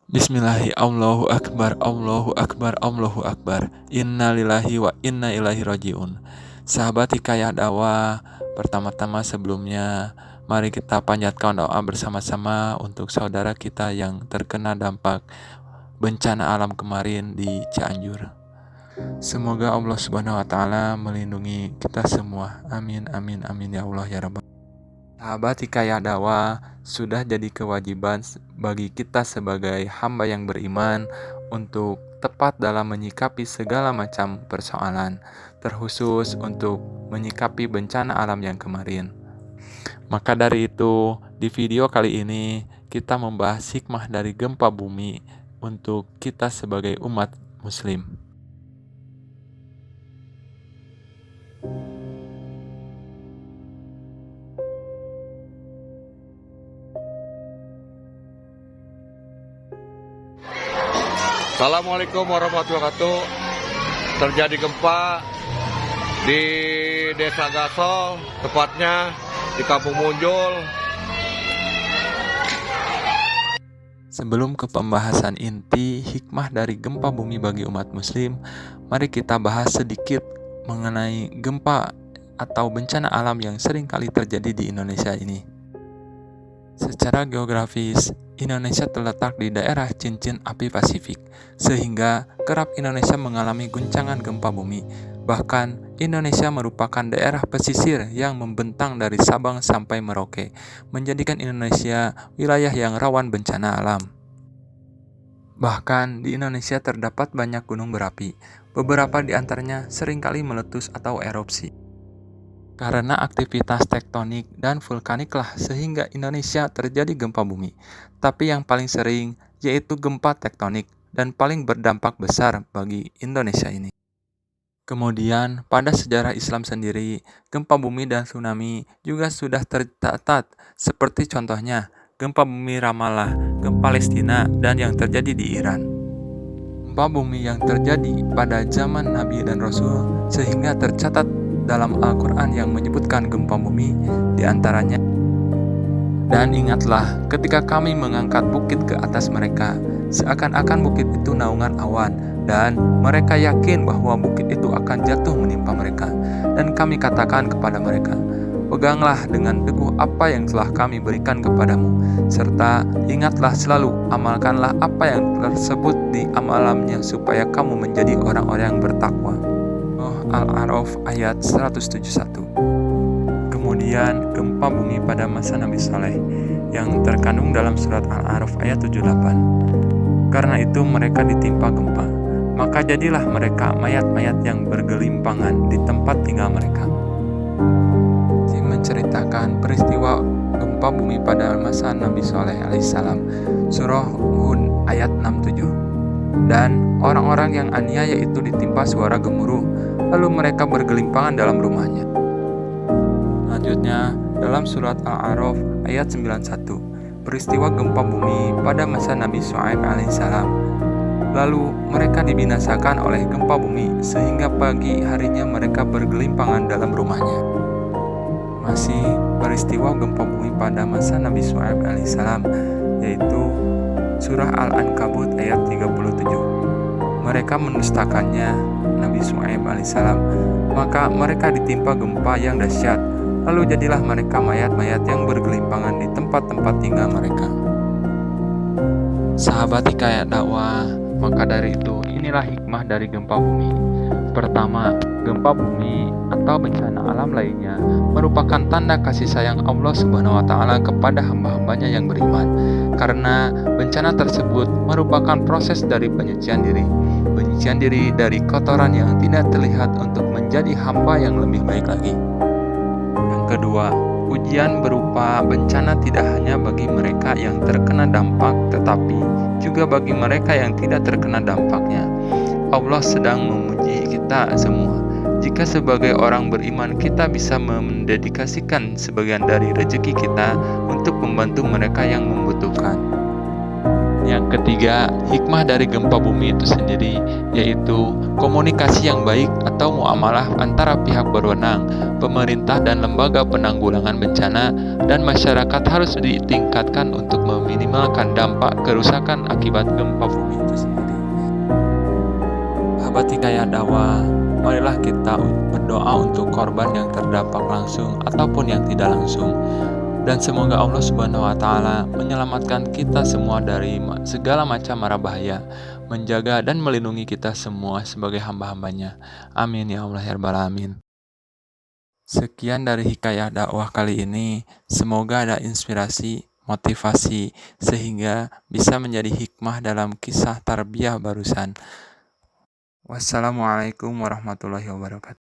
Bismillahi, Allahu Akbar, Allahu Akbar, Allahu Akbar. Innalillahi wa inna ilaihi rajiun. Sahabat Hikayah Dakwah, pertama-tama sebelumnya, mari kita panjatkan doa bersama-sama untuk saudara kita yang terkena dampak bencana alam kemarin di Cianjur. Semoga Allah Subhanahu wa Ta'ala melindungi kita semua. Amin, amin, amin ya Allah ya Rabbal. Sahabat Hikayah Dakwah, sudah jadi kewajiban bagi kita sebagai hamba yang beriman untuk tepat dalam menyikapi segala macam persoalan, terkhusus untuk menyikapi bencana alam yang kemarin. Maka dari itu, di video kali ini kita membahas hikmah dari gempa bumi untuk kita sebagai umat muslim. Assalamualaikum warahmatullahi wabarakatuh. Terjadi gempa di Desa Gasol, tepatnya di Kampung Munjul. Sebelum ke pembahasan inti hikmah dari gempa bumi bagi umat muslim, mari kita bahas sedikit mengenai gempa atau bencana alam yang sering kali terjadi di Indonesia ini. Secara geografis, Indonesia terletak di daerah cincin api Pasifik, sehingga kerap Indonesia mengalami guncangan gempa bumi. Bahkan, Indonesia merupakan daerah pesisir yang membentang dari Sabang sampai Merauke, menjadikan Indonesia wilayah yang rawan bencana alam. Bahkan, di Indonesia terdapat banyak gunung berapi. Beberapa di antaranya seringkali meletus atau erupsi. Karena aktivitas tektonik dan vulkaniklah sehingga Indonesia terjadi gempa bumi. Tapi yang paling sering yaitu gempa tektonik dan paling berdampak besar bagi Indonesia ini. Kemudian pada sejarah Islam sendiri, gempa bumi dan tsunami juga sudah tercatat seperti contohnya gempa bumi Ramallah, gempa Palestina, dan yang terjadi di Iran. Gempa bumi yang terjadi pada zaman Nabi dan Rasul sehingga tercatat dalam Al-Quran yang menyebutkan gempa bumi diantaranya. Dan ingatlah ketika kami mengangkat bukit ke atas mereka, seakan-akan bukit itu naungan awan, dan mereka yakin bahwa bukit itu akan jatuh menimpa mereka. Dan kami katakan kepada mereka, peganglah dengan teguh apa yang telah kami berikan kepadamu, serta ingatlah selalu, amalkanlah apa yang tersebut di amalannya supaya kamu menjadi orang-orang yang bertakwa. Al-A'raf ayat 171. Kemudian gempa bumi pada masa Nabi Saleh yang terkandung dalam surat Al-A'raf ayat 78. Karena itu mereka ditimpa gempa, maka jadilah mereka mayat-mayat yang bergelimpangan di tempat tinggal mereka. Menceritakan peristiwa gempa bumi pada masa Nabi Saleh alaihissalam, surah Hud ayat 67. Dan orang-orang yang aniaya itu ditimpa suara gemuruh, lalu mereka bergelimpangan dalam rumahnya. Selanjutnya, dalam surat Al-A'raf ayat 91, peristiwa gempa bumi pada masa Nabi Syuaib alaihissalam. Lalu mereka dibinasakan oleh gempa bumi sehingga pagi harinya mereka bergelimpangan dalam rumahnya. Masih peristiwa gempa bumi pada masa Nabi Syuaib alaihissalam, yaitu surah Al-Ankabut ayat 37. Mereka mendustakannya, Nabi Syuaib alaihissalam, maka mereka ditimpa gempa yang dahsyat, lalu jadilah mereka mayat-mayat yang bergelimpangan di tempat-tempat tinggal mereka. Sahabat Hikayah Dakwah, maka dari itu inilah hikmah dari gempa bumi. Pertama, gempa bumi atau bencana alam lainnya merupakan tanda kasih sayang Allah Subhanahu wa Ta'ala kepada hamba-hambanya yang beriman. Karena bencana tersebut merupakan proses dari penyucian diri dari kotoran yang tidak terlihat untuk menjadi hamba yang lebih baik lagi. Yang kedua, ujian berupa bencana tidak hanya bagi mereka yang terkena dampak, tetapi juga bagi mereka yang tidak terkena dampaknya. Allah sedang memuji kita semua. Jika sebagai orang beriman kita bisa mendedikasikan sebagian dari rezeki kita untuk membantu mereka yang membutuhkan. Yang ketiga, hikmah dari gempa bumi itu sendiri, yaitu komunikasi yang baik atau muamalah antara pihak berwenang, pemerintah dan lembaga penanggulangan bencana, dan masyarakat harus ditingkatkan untuk meminimalkan dampak kerusakan akibat gempa bumi itu sendiri. Sahabat Hikayat Dakwah, marilah kita berdoa untuk korban yang terdampak langsung ataupun yang tidak langsung. Dan semoga Allah Subhanahu wa Ta'ala menyelamatkan kita semua dari segala macam mara bahaya, menjaga dan melindungi kita semua sebagai hamba-hambanya. Amin ya Allah ya Rabbal Alamin. Sekian dari Hikayat Dakwah kali ini. Semoga ada inspirasi, motivasi, sehingga bisa menjadi hikmah dalam kisah tarbiyah barusan. Wassalamualaikum warahmatullahi wabarakatuh.